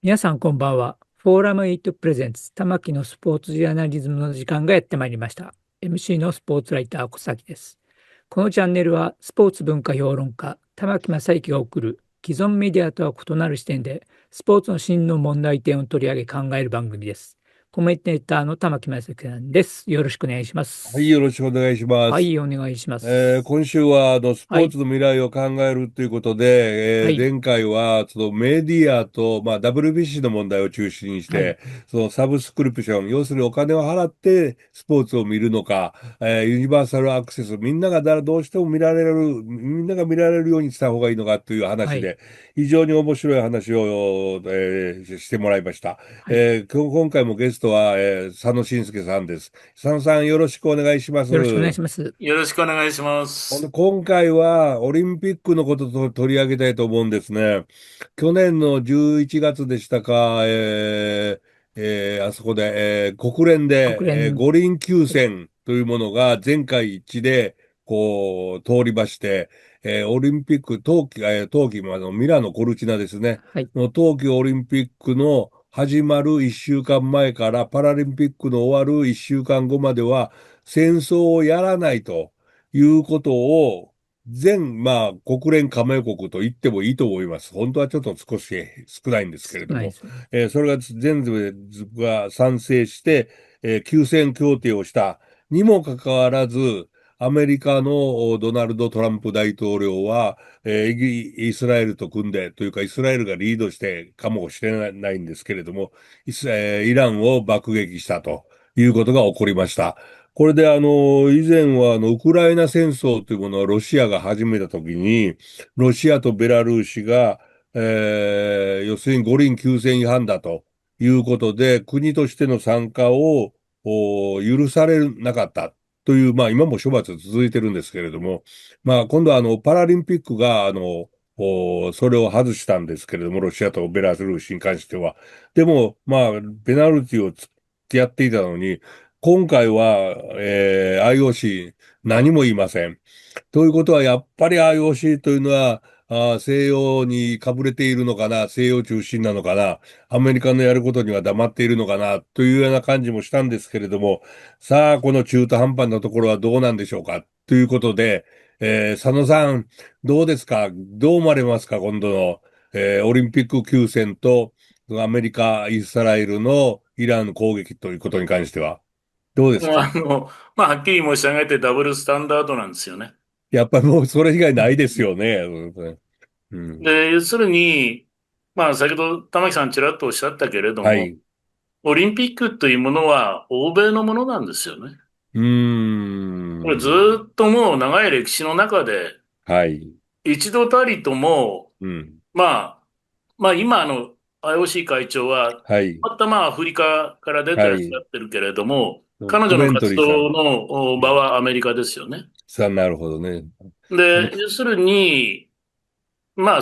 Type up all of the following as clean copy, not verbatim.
皆さんこんばんは。フォーラム8プレゼンツ玉木のスポーツジャーナリズムの時間がやってまいりました。MC のスポーツライター小崎です。このチャンネルはスポーツ文化評論家玉木正之が送る既存メディアとは異なる視点でスポーツの真の問題点を取り上げ考える番組です。コメンテーターの玉木正之さんです。よろしくお願いしまはい、す。よろしくお願いします。はい、お願いします。今週はスはい、ポーツの未来を考えるということで、はい、前回はそのメディアと、WBC の問題を中心にしはい、て、そのサブスクリプション、要するにお金を払ってスポーツを見るのか、ユニバーサルアクセス、どうしてもみんなが見られるようにした方がいいのかというはい、話で、非常に面白い話を、してもらいました。はい。今回もゲストは、佐野慎介さんです。佐野さん、よろしくお願いします。よろしくお願いします。よろしくお願いします。今回はオリンピックのことと取り上げたいと思うんですね。去年の11月でしたか、あそこで、国連で、国連、五輪休戦というものが全会一致でこう通りまして、オリンピック冬季もミラノ・コルチナですね。はい、の冬季オリンピックの始まる1週間前からパラリンピックの終わる1週間後までは戦争をやらないと。いうことを、国連加盟国と言ってもいいと思います。本当はちょっと少し少ないんですけれども、少ないですね。それが全部が賛成して、休戦協定をしたにもかかわらず、アメリカのドナルド・トランプ大統領は、イスラエルと組んで、というかイスラエルがリードしてかもしれないんですけれども、イランを爆撃したということが起こりました。これで以前はウクライナ戦争というものをロシアが始めたときに、ロシアとベラルーシが、要するに五輪休戦違反だということで、国としての参加を許されなかったという、今も処罰続いてるんですけれども、今度はパラリンピックが、それを外したんですけれども、ロシアとベラルーシに関しては。でも、ペナルティをつってやっていたのに、今回は、IOC 何も言いません。ということは、やっぱり IOC というのは、西洋にかぶれているのかな、西洋中心なのかな、アメリカのやることには黙っているのかな、というような感じもしたんですけれども、さあ、この中途半端なところはどうなんでしょうか、ということで、佐野さん、どうですか、どう思われますか、今度の、オリンピック休戦と、アメリカ、イスラエルのイランの攻撃ということに関しては。どうですか？はっきり申し上げてダブルスタンダードなんですよね。やっぱりもうそれ以外ないですよね。うん。で、要するに、先ほど玉木さんちらっとおっしゃったけれども、はい。オリンピックというものは欧米のものなんですよね。うーこれずん。っともう長い歴史の中で、はい。一度たりとも、うん。ま今IOC 会長は、はい。またアフリカから出てらっしゃはい。ってるけれども、彼コメント女の活リーさん。動の場うん。はアメリカですよね。なるほどね。あの、で、要するに、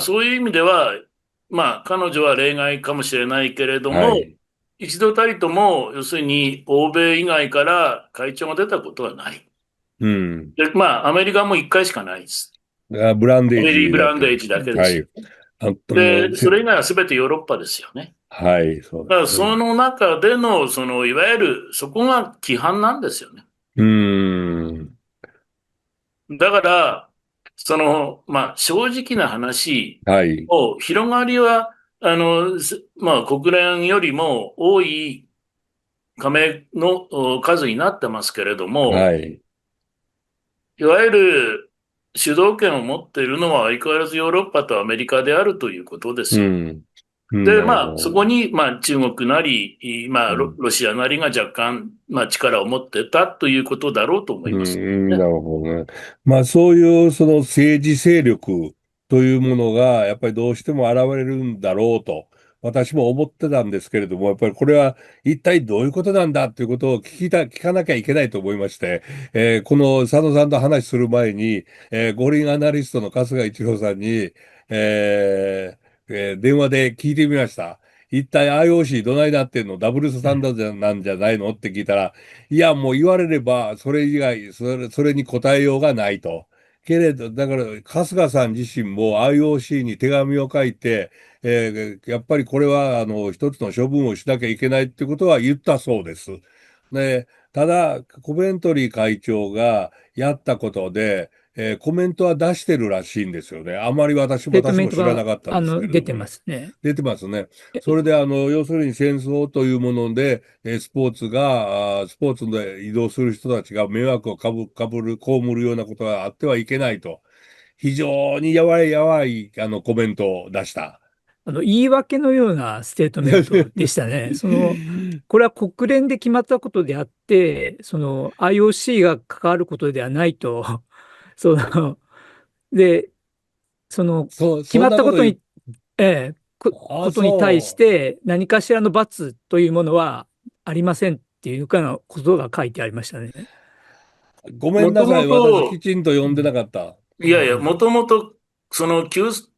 そういう意味では、彼女は例外かもしれないけれども、はい。一度たりとも、要するに欧米以外から会長が出たことはない。うん。で、アメリカも一回しかないです。ブランデーメリー・ブジだけ。ランデージだけではい。すよ。で、それ以外は全てヨーロッパですよね。はい。そうだからですね。その中での、いわゆる、そこが規範なんですよね。うーん。だから、正直な話はい。を、広がりは、国連よりも多い加盟の数になってますけれども、はい。いわゆる主導権を持っているのは相変わらずヨーロッパとアメリカであるということですよ。うん。うん。で、なるそほど。こに、中国なり、うん。ロシアなりが若干、力を持ってたということだろうと思ういますん、ね。なるほどね。そういうその政治勢力というものがやっぱりどうしても現れるんだろうと私も思ってたんですけれども、やっぱりこれは一体どういうことなんだということを聞かなきゃいけないと思いまして、この佐野さんと話する前に、五輪アナリストの春日一郎さんに、え電話で聞いてみました。一体 IOC どないなってんの？ダブルスタンダードなんじゃないのって聞いたら、いや、もう言われれば、それ以外、それに答えようがないと。けれど、だから、春日さん自身も IOC に手紙を書いて、やっぱりこれは、一つの処分をしなきゃいけないってことは言ったそうです。で、ただ、コメントリー会長がやったことで、コメントは出してるらしいんですよね。あまりステート私もメントが、知らなかったんですけれ出てどもね。ますね。出てますね。えそれで、要するに戦争というもので、スポーツで移動する人たちが迷惑を被るようなことがあってはいけないと。非常にやばい、コメントを出した。言い訳のようなステートメントでしたね。これは国連で決まったことであって、IOC が関わることではないと、その、で、決まっそんなこと言う、たことに、ことに対しそて、何かしらの罰というものはありませんっていうかのことが書いてありましたね。う。ごめんもともなさい。私きと、ちんと読んでなうん。かった。いやいや、もともと、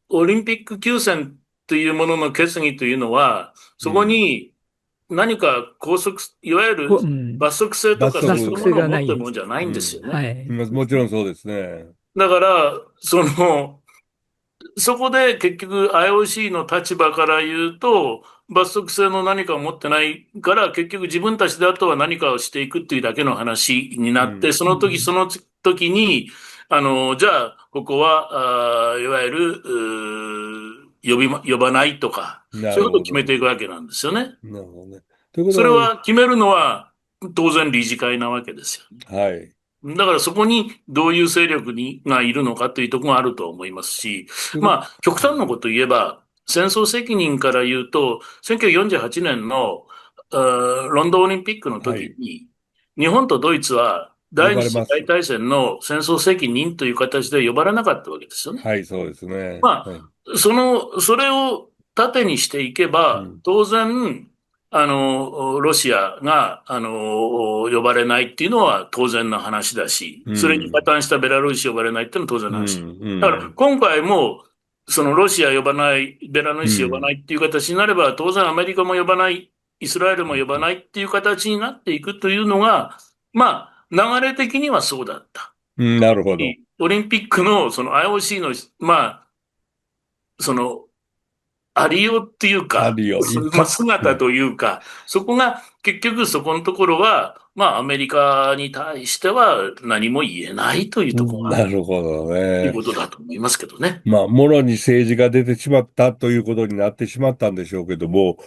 オリンピック休戦というものの決議というのは、そこうん。に何かいわゆるうん。罰則性とかそういう罰則。罰則性ものを持ってるがない。ものじゃないんですよね。はい。もちろんそうですね。だから、そこで結局 IOC の立場から言うと、罰則性の何かを持ってないから、結局自分たちであとは何かをしていくっていうだけの話になって、うん。うん。その時に、じゃあ、ここは、いわゆる、呼ばないとか、なそういうことをるほど。決めていくわけなんですよね。なるほどね。というこそれとは決めるのは当然理事会なわけですよ。は、はい。だからそこにどういう勢力がいるのかというところがあると思いますし、ということ、まあ、極うん。端なこと言えば、戦争責任から言うと、1948年のロンドンオリンピックのはい。時に、日本とドイツは呼第二次世ばれます。界大戦の戦争責任という形で呼ばれなかったわけですよね。はい、そうですね。まはい。あ、それを盾にしていけば、うん。当然、ロシアが、呼ばれないっていうのは当然の話だし、うそれに加ん。担したベラルーシ呼ばれないっていうのは当然の話。うん。うだから、ん。今回も、そのロシア呼ばない、ベラルーシ呼ばなうん。いっていう形になれば、当然アメリカも呼ばない、イスラエルも呼ばないっていう形になっていくというのが、まあ、流れ的にはそうだった。うん。なるほど。オリンピックのその IOC の、まあ、その、ありようっていうか、あるよ。まあ、姿うん。というか、そこが結局そこのところは、まあアメリカに対しては何も言えないというところがあるなるほどね。ということだと思いますけどね。まあ、もろに政治が出てしまったということになってしまったんでしょうけども、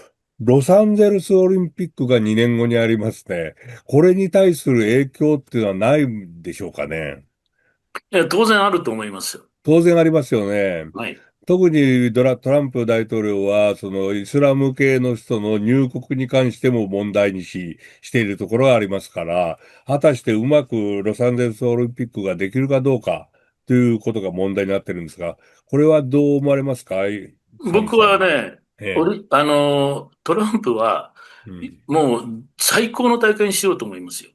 ロサンゼルスオリンピックが2年後にありますね。これに対する影響っていうのはないんでしょうかね。いや、当然あると思いますよ。当然ありますよね。はい。特にトランプ大統領は、そのイスラム系の人の入国に関しても問題にしているところがありますから、果たしてうまくロサンゼルスオリンピックができるかどうかということが問題になってるんですが、これはどう思われますか、サミ僕さん。はね、えトランプはえ。うん。もう最高の大会にしようと思いますよ。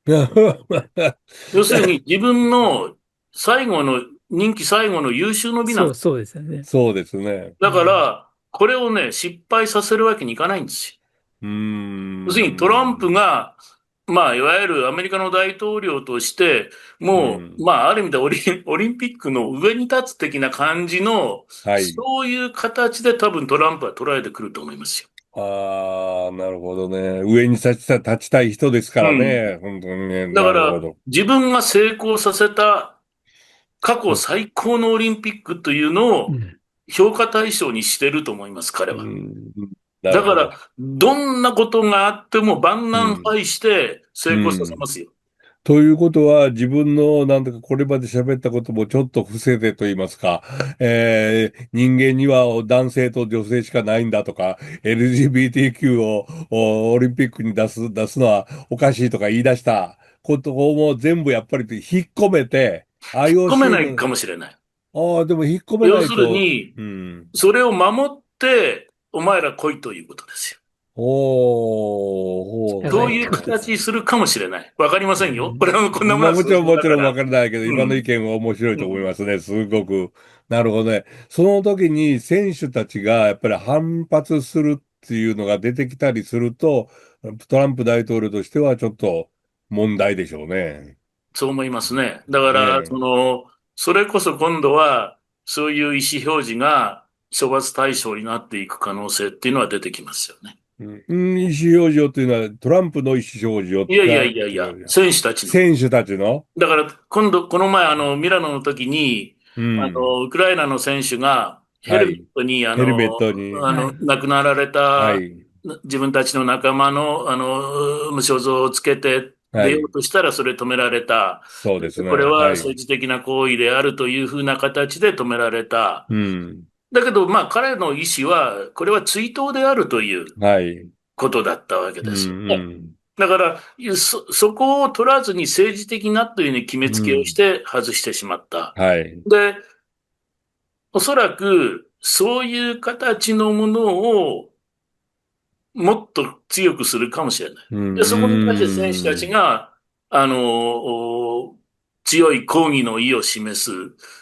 は要するに自分の任期最後の優秀の美なんです。そうですよね。そうですね。だかうん。ら、これをね、失敗させるわけにいかないんですよ。うー要するにトランプん。が、まあ、いわゆるアメリカの大統領として、うもう、ん。まあ、ある意味でオリンピックの上に立つ的な感じの、はい。そういう形で多分トランプは捉えてくると思いますよ。ああ、なるほどね。上に立ちたい人ですかうん。らね。本当にね。だから、なるほど。自分が成功させた過去うん。最高のオリンピックというのをうん。評価対象にしてると思います、彼うは。ん、なだから、るほど。どんなことがあっても万難うん。敗して成う功させまん。すよ。ということは、自分の、なんとかこれまで喋ったこともちょっと伏せてと言いますか、人間には男性と女性しかないんだとか、LGBTQ をオリンピックに出すのはおかしいとか言い出したことも全部やっぱり引っ込めて、込め IOC ないの、かもしれない。ああ、でも引っ込めな要するいと、に、うん。それを守って、お前ら来いということですよ。おー、ほうそう従えっていうことですね。形するかもしれない。わかりませんよ。こうん。れはこんなものまあは想像もちろんだから。わからないけど、うん。今の意見は面白いと思いうん。ますね。すごく。なるほどね。その時に選手たちがやっぱり反発するっていうのが出てきたりすると、トランプ大統領としてはちょっと問題でしょうね。そう思いますね。だから、ねそれこそ今度は、そういう意思表示が処罰対象になっていく可能性っていうのは出てきますよね。うん、意思表示をというのはトランプの意思表示をいやいやが、いやいや、選手たちの。選手たちの、だから、この前、ミラノの時に、うん、ウクライナの選手がヘルメッはい。トに、ヘルメットに、はい。亡くなられたはい、自分たちの仲間の、無肖像をつけて出ようはい。としたらそれ止められた。そうですね。これははい。政治的な行為であるというふうな形で止められた。うん。だけど、まあ、彼の意思は、これは追悼であるというはい。ことだったわけうん、ですよね。うん。だから、そこを取らずに政治的なというふうに決めつけをしうん。て外してしまった。はい。で、おそらく、そういう形のものをもっと強くするかもしれない。うで、そこに対して選手たちん。が、あの、強い抗議の意を示す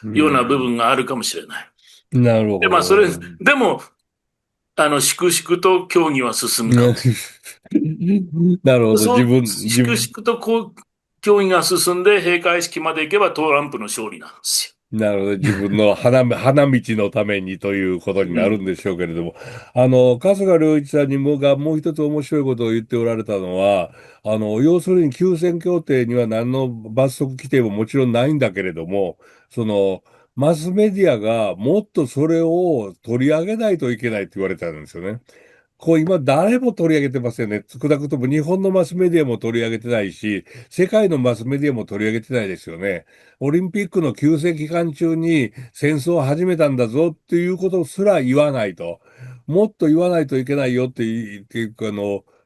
うような部ん。分があるかもしれない。なるで、ほまあ、ど。でも、粛々と協議は進むかも。なるほど。そう、自粛分、々と協議が進んで閉会式まで行けばトランプの勝利なんですなるほど。自分の花道のためにということによ。うん。なるんでしょうけれども、春日良一さんにもう一つ面白いことを言っておられたのは、要するに休戦協定には何の罰則規定ももちろんないんだけれども、その、マスメディアがもっとそれを取り上げないといけないって言われたんですよね。今誰も取り上げてませんね。少なくとも日本のマスメディアも取り上げてないし、世界のマスメディアも取り上げてないですよね。オリンピックの休戦期間中に戦争を始めたんだぞっていうことすら言わないと。もっと言わないといけないよって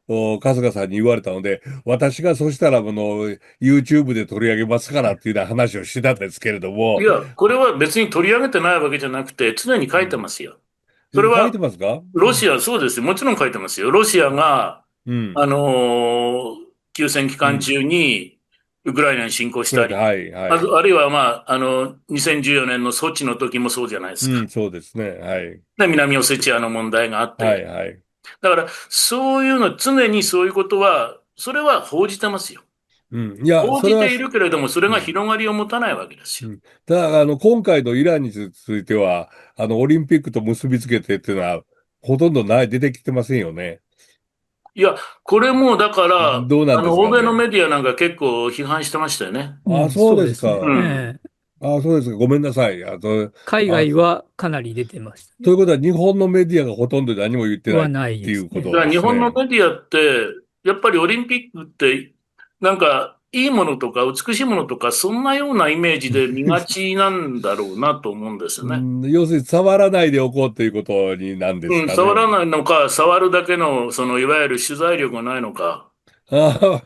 春日さんに言われたので、私がそしたらYouTube で取り上げますからっていうような話をしてたんですけれども、いや、これは別に取り上げてないわけじゃなくて、常に書いてうん、ますよ。それ書いては、ますか？ロシア、そうですよ。もちろん書いてますよ。ロシアが、うん。あのー休戦期うん。間中にウクライナに侵攻したり、はい、はい。あるいは、まあ、2014年のソチの時もそうじゃないですか。うん、そうですね。はい。で、南オセチアの問題があっはい、て。はい。だから、そういうの、常にそういうことは、それは報じてますよ。うん。いや、それは、報じているけれども、それがうん。広がりを持たないわけですよ。うん。ただ、今回のイランについては、オリンピックと結びつけてっていうのは、ほとんど出てきてませんよね。いや、これもだから、どうなんです欧かね。米のメディアなんか結構批判してましたよね。あ、うん、そうそうですね。ですか。うん。あ、そうですか。ごめんなさい。海あ、外はかなり出てましたね。ということは、日本のメディアがほとんど何も言ってないっはないていうことですね。だから日本のですね。メディアって、やっぱりオリンピックって、なんか、いいものとか美しいものとか、そんなようなイメージで見がちなんだろうなと思うんですよね。うん、要するに、触らないでおこうということになんですうん、かね。触らないのか、触るだけの、いわゆる取材力がないのか、あ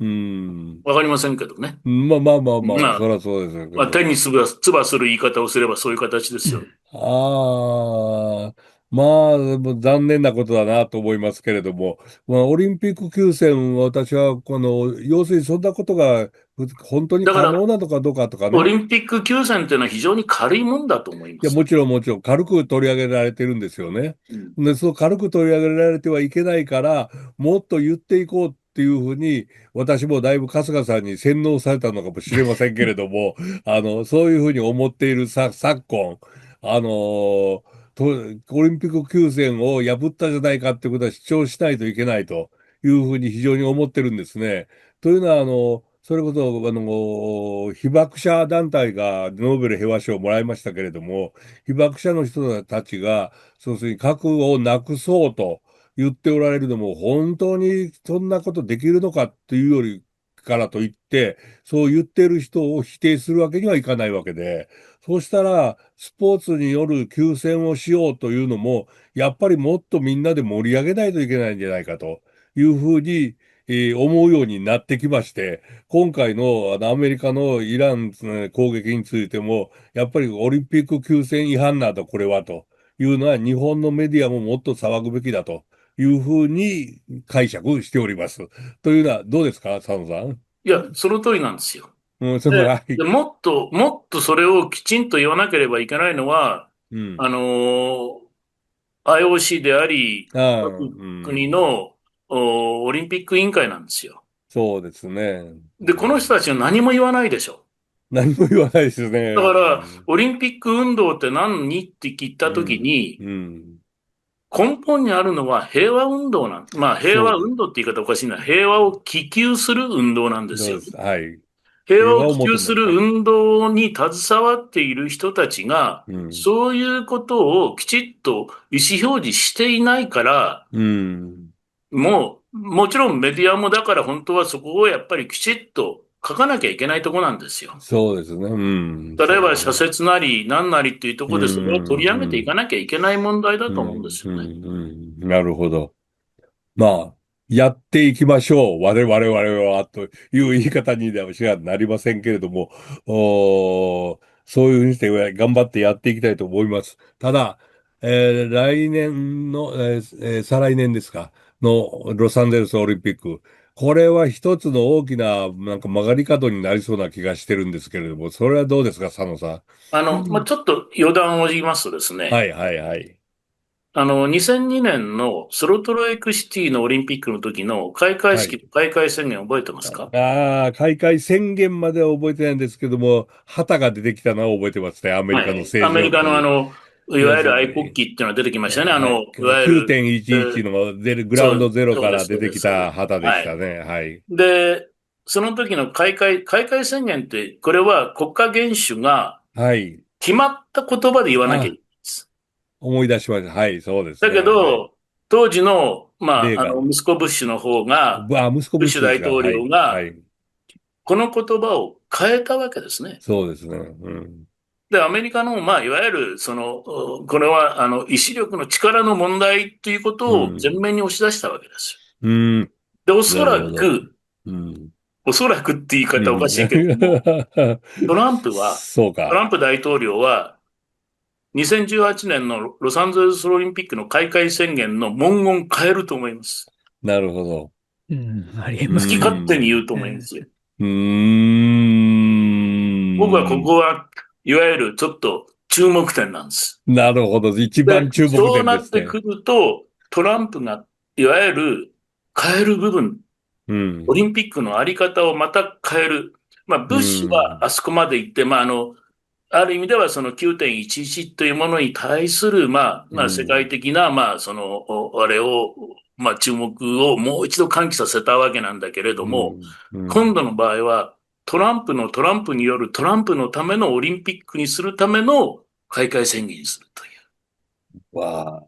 うん。わかりませんけどね。まあまあまあまあ、まあ、そりゃそうですけまあ、ど。天に唾する言い方をすればそういう形ですよね。ああ、まあ、もう残念なことだなと思いますけれども、まあ、オリンピック休戦、私は、要するにそんなことが本当に可能だから、なのかどうかとかね。オリンピック休戦っていうのは非常に軽いもんだと思いまいや、す。もちろん、軽く取り上げられてるんですよね。うん。で、そう軽く取り上げられてはいけないから、もっと言っていこうっていうふうに、私もだいぶ春日さんに洗脳されたのかもしれませんけれども、そういうふうに思っている昨今、あの、と、オリンピック休戦を破ったじゃないかってことは主張しないといけないというふうに非常に思ってるんですね。というのは、それこそ、被爆者団体がノーベル平和賞をもらいましたけれども、被爆者の人たちが、そうするに核をなくそうと言っておられるのも、本当にそんなことできるのかっていうよりからといって、そう言ってる人を否定するわけにはいかないわけで、そうしたら、スポーツによる休戦をしようというのも、やっぱりもっとみんなで盛り上げないといけないんじゃないかというふうに、思うようになってきまして、今回のアメリカのイラン攻撃についても、やっぱりオリンピック休戦違反などこれはというのは日本のメディアももっと騒ぐべきだというふうに解釈しております。というのはどうですか、佐野さん。いや、その通りなんですよ。うん、はで、い。もっとそれをきちんと言わなければいけないのは、うん。あのー IOC であり、ああ、う各国ん。のオリンピック委員会なんですよ。そうですね。うで、この人ん、たちは何も言わないでしょ。何も言わないですね。だから、うん。オリンピック運動って何って聞いたときうん。に、うん。根本にあるのは平和運動まあ、平そうです。和運動って言い方おかしいな。平和を希求する運動なんですよね。そうです。はい。平和を平和を希求す求める。はい。る運動に携わっている人たちが、うん。そういうことをきちっと意思表示していないから、うん。もちろんメディアもだから本当はそこをやっぱりきちっと書かなきゃいけないところなんですよ。そうですね。うん。例えば社そう。説なり何なりっていうとこうろでそれを取り上げていかん。なきゃいけない問題だうん。と思うんですうん。うよね。ん。なるほど。まあ、やっていきましょう。我々は、という言い方にはなりませんけれども、そういうふうにして頑張ってやっていきたいと思います。ただ、来年の、再来年ですか、のロサンゼルスオリンピック。これは一つの大きな、なんか曲がり角になりそうな気がしてるんですけれども、それはどうですか、佐野さまあ、ちょっと余談を言いますとですん。はね、いはいはい。2002年のソルトレイクシティのオリンピックの時の開会はい。式の開会宣言覚えてますか？ああ、開会宣言までは覚えてないんですけども、旗が出てきたのは覚えてますね。アメリカのはい。ア政メリカの治を。いわゆる愛国旗っていうのが出てきましたね。はい。いわゆる、9.11のグラウンドゼロそうです、から出てそうです、そうです。きた旗ではい。したね。はい。で、その時の開会宣言って、これは国家元首がはい。決まった言葉で言わなきゃいあ、けないです。思い出しました。はい、そうですだけね。はい。ど、当時の、例が、息子ブッシュの方が、息子ブッシュブッシュですか。大統はい。は領が、い。この言葉を変えたわけですね。そうですね。うん。で、アメリカの、まあ、いわゆる、これは、意志力の力の問題というこうとを前ん。面に押し出したわけですうん。よ。で、なるほど。うん。おそらくって言い方おかうん。しいけれども、トランプは、そうか。トランプ大統領は、2018年のロサンゼルスオリンピックの開会宣言の文言変えると思います。なるほど。うん、ありえう好ますね。き勝手に言ん。うと思いますよ。うー僕はこん。こは、いわゆるちょっと注目点なんです。なるほど。一で、番注目そう点ですね。なってくると、トランプが、いわゆる変える部分、うん。オリンピックのあり方をまた変える。まあ、うブッシュはん。あそこまで行って、ある意味ではその9.11というものに対する、う世界ん。的な、あれを、注目をもう一度喚起させたわけなんだけれども、うん。うん。今度の場合は、トランプによるトランプのためのオリンピックにするための開会宣言にするという。わあ、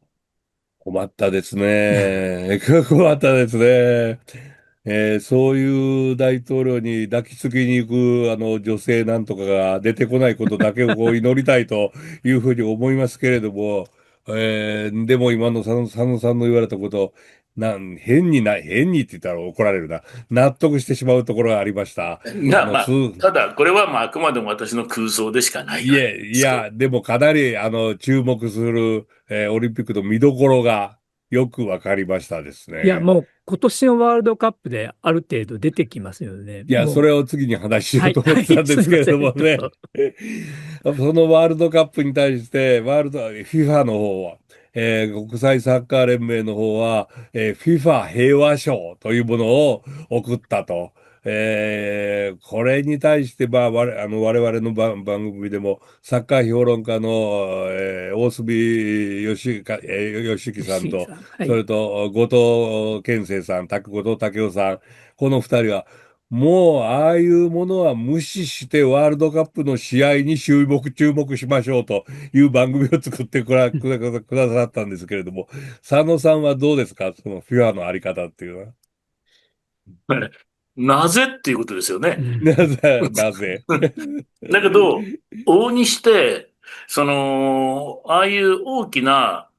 困ったですね。困ったですね。そういう大統領に抱きつきに行く女性なんとかが出てこないことだけをこう祈りたいというふうに思いますけれども、でも今の佐野さんの言われたこと、変にって言ったら怒られるな。納得してしまうところがありました。あの、す、ただ、これはあくまでも私の空想でしかないからですけど。でもかなり、注目する、オリンピックの見どころがよくわかりましたですいや、ね。もう今年のワールドカップである程度出てきますよね。いや、そもれを次に話しう、はい、ようと思はい、ってたんですけれすいません。どもね。どうぞ。そのワールドカップに対して、FIFA の方は、国際サッカー連盟の方は、FIFA 平和賞というものを送ったと。これに対して、我々の番組でも、サッカー評論家の、大隅義樹さんと、吉井さん。はそい。れと、後藤健生さん、後藤武雄さん、この二人は、もう、ああいうものは無視してワールドカップの試合に注目しましょうという番組を作ってくださったんですけれども、佐野さんはどうですか、そのフィアのあり方っていうのは。なぜっていうことですよね。うなん。ぜ、なぜ。だけど、往々にして、ああいう大きな、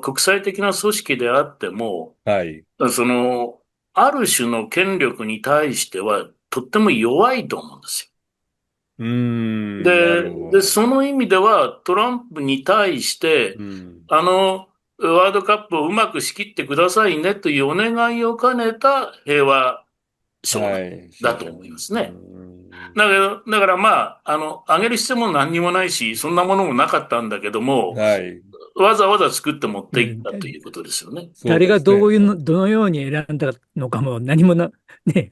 国際的な組織であっても、はい。その、ある種の権力に対しては、とっても弱いと思うんですうーよ。ん、なるほで、ど。その意味では、トランプに対して、うん、ワールドカップをうまく仕切ってくださいねというお願いを兼ねた平和賞はい。だと思いますうね。ん。だからまあ、あげる必要も何にもないし、そんなものもなかったんだけども、はい。わざわざ作って持っていっうん、たということですよね。そう誰がですね。どのように選んだのかも何もね、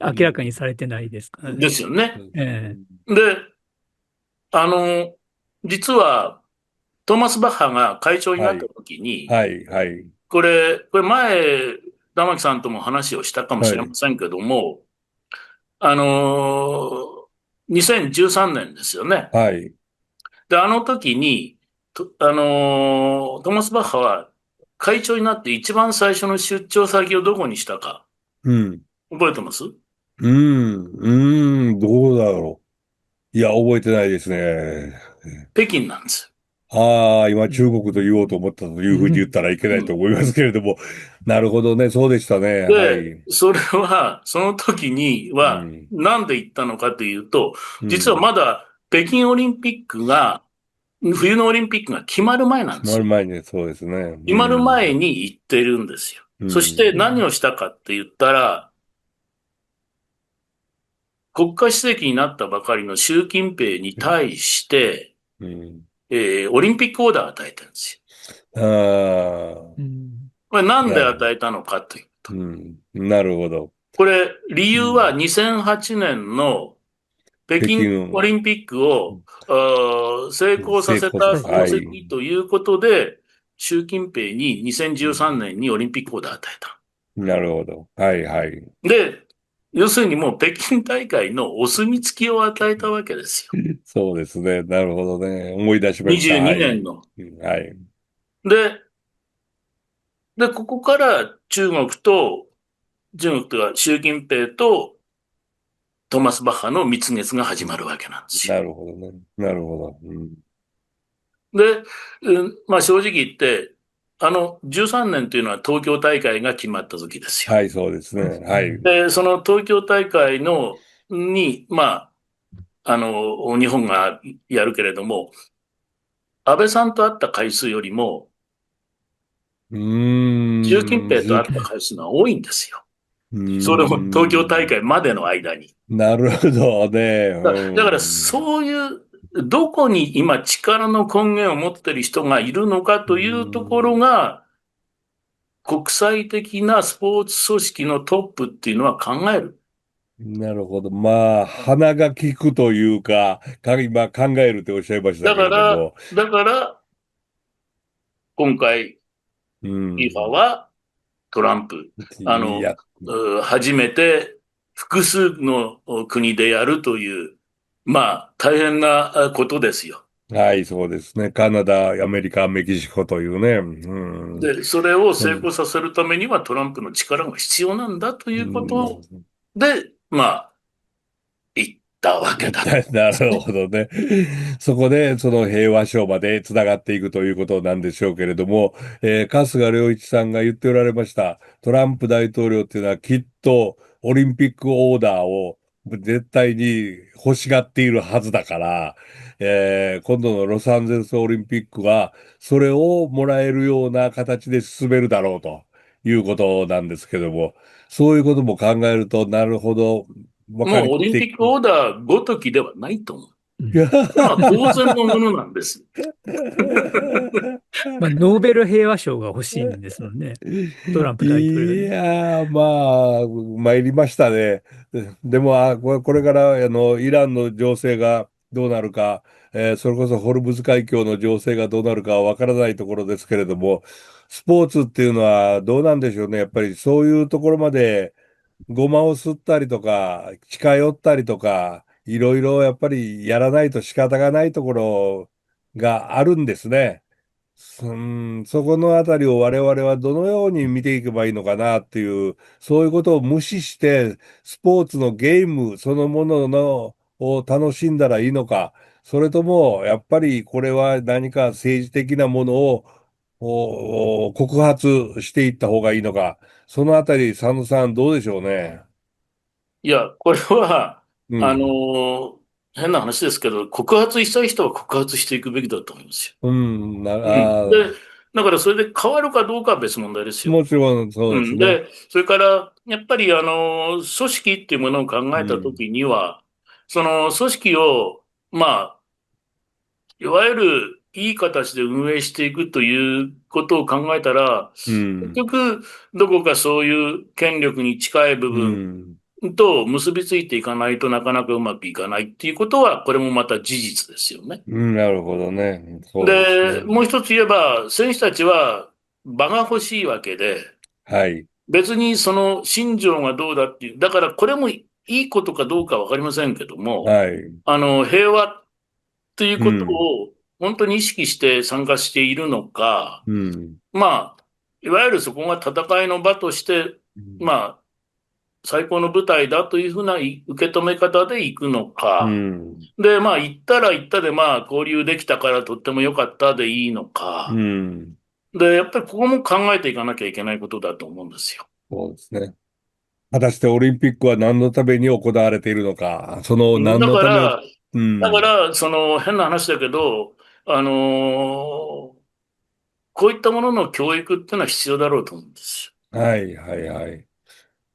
う明らかにん。されてないですからでね。すよね。うんえで、あの、実は、トーマス・バッハが会長になったはい。時に、はい。はい。これ前、玉木さんとも話をしたかもしれまはい。せんけども、あの、2013年ですよね。はい。で、あの時に、トーマス・バッハは会長になって一番最初の出張先をどこにしたか、うん。覚えてます？うん。うん。どうだろう。いや、覚えてないですね。北京なんですああ、今う中国と言おうと思ったというふうに言ったらいけなよ。うん。いと思いますけれども。なるほどね。そうでしたね。はで、い。それは、その時には、うん。なんで言ったのかというと、実はうん。まだ北京オリンピックが、冬のオリンピックが決まる前なん決まですよ。る前にそうですね。う決まる前ん。に行ってるんですよ。うそして何ん。をしたかって言ったら、国家主席になったばかりの習近平に対して、うん。オリンピックオーダーを与えてるんですよ。ああ、ん。これなんでなるほど。与えたのかというと。うん。なるほど。これ、理由はうん。2008年の北北京オリ京、ンピックを成功させた成功させ、功はい。績ということで、習近平に2013うん。年にオリンピックオーダーを与えた。なるほど。はい、はい。で、要するにもう北京大会のお墨付きを与えたわけですよ。そうですね。なるほどね。思い出しました。22はい。年の。うんはい。で、ここから中国とは習近平とトーマス・バッハの蜜月が始まるわけなんですよ。なるほどね。なるほど。うん。で、まあ正直言って、13年というのは東京大会が決まった時ですよ。はい、そうですね。はい。で、その東京大会まあ、日本がやるけれども、安倍さんと会った回数よりも、うーん。習近平と会った回数が多いんですよ。うーそれも東京大ん。会までの間に。なるほどね。だからうん。そういう、どこに今力の根源を持っている人がいるのかうというところん。が、国際的なスポーツ組織のトップっていうのは考える。なるほど。まあ、鼻が利くというか、今考えるっておっしゃいましたけれども。だから今回、う FIFA ん。はトランプ、あの、いや、初めて複数の国でやるという、まあ、大変なことですよ。はい、そうですね。カナダ、アメリカ、メキシコというね。うん。で、それを成うん。功させるためにはトランプの力が必要なんだといううことん。で、まあ、言ったわけだと思うんなるですね。ほどね。そこで、その平和賞までつながっていくということなんでしょうけれども、春日良一さんが言っておられました。トランプ大統領っていうのはきっとオリンピックオーダーを絶対に欲しがっているはずだから、今度のロサンゼルスオリンピックは、それをもらえるような形で進めるだろうということなんですけども、そういうことも考えると、なるほど、分かもうりて、オリンピックオーダーごときではないと思う。うん。いや これは当然のものなんです。まあ、ノーベル平和賞が欲しいんですもんね。トランプ大統領いに。やー、まあ、参りましたね。でも、これから、イランの情勢がどうなるか、それこそホルムズ海峡の情勢がどうなるかはわからないところですけれども、スポーツっていうのはどうなんでしょうね。やっぱりそういうところまで、ごまを吸ったりとか、近寄ったりとか、いろいろやっぱりやらないと仕方がないところがあるんですね。そこのあたりを我々はどのように見ていけばいいのかなっていう、そういうことを無視して、スポーツのゲームそのもののを楽しんだらいいのか、それとも、やっぱりこれは何か政治的なものを告発していった方がいいのか、そのあたり、佐野さんどうでしょうね。いや、これは、あのうん。ー変な話ですけど、告発したい人は告発していくべきだと思いますうん、よ。うん。で、ああ、だからそれで変わるかどうかは別問題ですよ。もちろんそうですね。で、それから、やっぱり、組織っていうものを考えたとうん。きには、その組織を、まあ、いわゆるいい形で運営していくということを考えたら、う結ん。局、どこかそういう権力に近い部う分ん。と結びついていかないとなかなかうまくいかないっていうことは、これもまた事実ですよね。うん、なるほどね。そうですで、もうね。一つ言えば、選手たちは場が欲しいわけで、はい。別にその心情がどうだっていう、だからこれもいいことかどうかわかりませんけども、はい。平和ということうん。を本当に意識して参加しているのか、うん。まあ、いわゆるそこが戦いの場として、うん。まあ、最高の舞台だというふうな受け止め方で行くのうか、ん。で、まあ、行ったら行ったで、まあ、交流できたからとっても良かったでいいのうか、ん。で、やっぱりここも考えていかなきゃいけないことだと思うんですよ。そうですね。果たしてオリンピックは何のために行われているのか、その何だのためを、から、うん。その変な話だけど、あのーこういったものの教育っていうのは必要だろうと思うんですはい、はい、はい。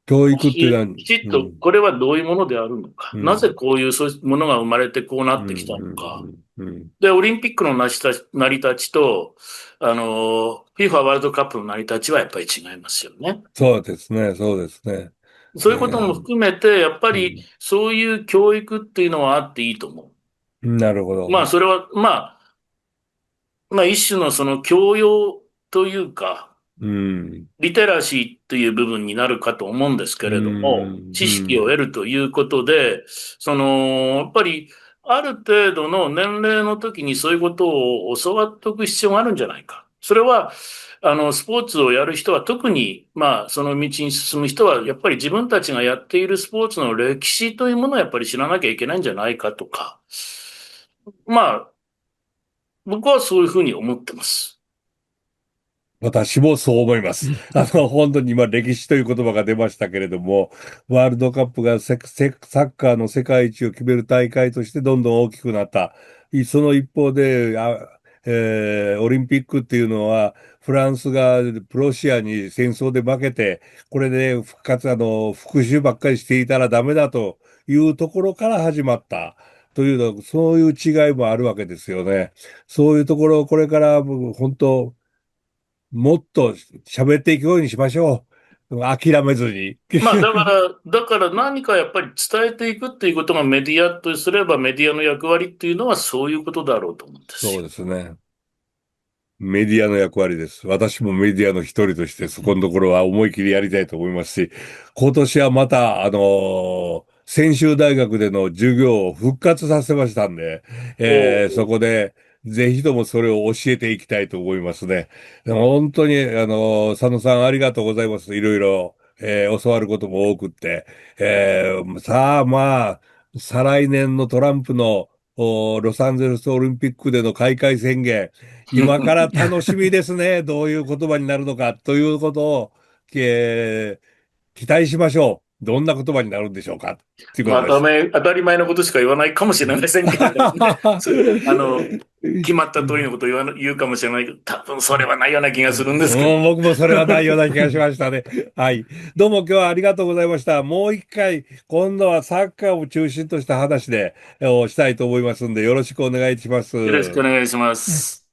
教よ。育っていうのは、きちっうん。とこれはどういうものであるのか。なぜうん。こういうそういうものが生まれてこうなうん。ってきたのか。うん。うん。で、オリンピックの成り立ちと、FIFA ワールドカップの成り立ちはやっぱり違いますよね。そうですね。そうですね。そういうこともえ含めて、やっぱりうん。そういう教育っていうのはあっていいと思なるほう。まあ、ど。それは、まあ一種のその教養というか、うん。リテラシーという部分になるかと思うんですけうれども、ん。知うん。識を得るということで、やっぱりある程度の年齢の時にそういうことを教わっておく必要があるんじゃないか。それは、スポーツをやる人は特に、まあ、その道に進む人は、やっぱり自分たちがやっているスポーツの歴史というものをやっぱり知らなきゃいけないんじゃないかとか、まあ、僕はそういうふうに思ってます。私もそう思います。本当に今歴史という言葉が出ましたけれども、ワールドカップがサッカーの世界一を決める大会としてどんどん大きくなった。その一方で、オリンピックっていうのは、フランスがプロシアに戦争で負けて、これで復活、復讐ばっかりしていたらダメだというところから始まった。というの、そういう違いもあるわけですよね。そういうところをこれからもう本当、もっと喋っていくようにしましょう。諦めずに。まあ、だから何かやっぱり伝えていくっていうことがメディアとすればメディアの役割っていうのはそういうことだろうと思うんですそうよ。ですね。メディアの役割です。私もメディアの一人としてそこのところは思い切りやりたいと思いますし、今年はまた、専修大学での授業を復活させましたんで、そおこでぜひともそれを教えていきたいと思いますね。でも本当に、佐野さんありがとうございます。いろいろ、教わることも多くって。さあ、まあ、再来年のトランプのロサンゼルスオリンピックでの開会宣言、今から楽しみですね。どういう言葉になるのかということを、えー期待しましょう。どんな言葉になるんでしょうかっていうこまあ、とです。当たり前のことしか言わないかもしれませんけれどもね。決まった通りのことを言うかもしれないけど、多分それはないような気がするんですけど。僕もそれはないような気がしましたね。はい。どうも今日はありがとうございました。もう一回、今度はサッカーを中心とした話で、したいと思いますんで、よろしくお願いします。よろしくお願いします。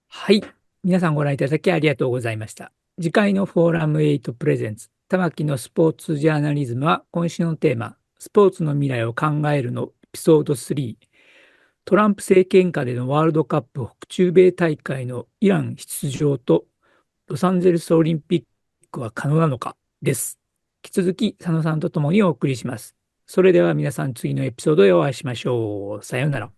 はい。皆さんご覧いただきありがとうございました。次回のフォーラム8プレゼンツ、玉木のスポーツジャーナリズムは、今週のテーマ、スポーツの未来を考えるのエピソード3、トランプ政権下でのワールドカップ北中米大会のイラン出場とロサンゼルスオリンピックは可能なのかです。引き続き佐野さんと共にお送りします。それでは皆さん次のエピソードでお会いしましょう。さようなら。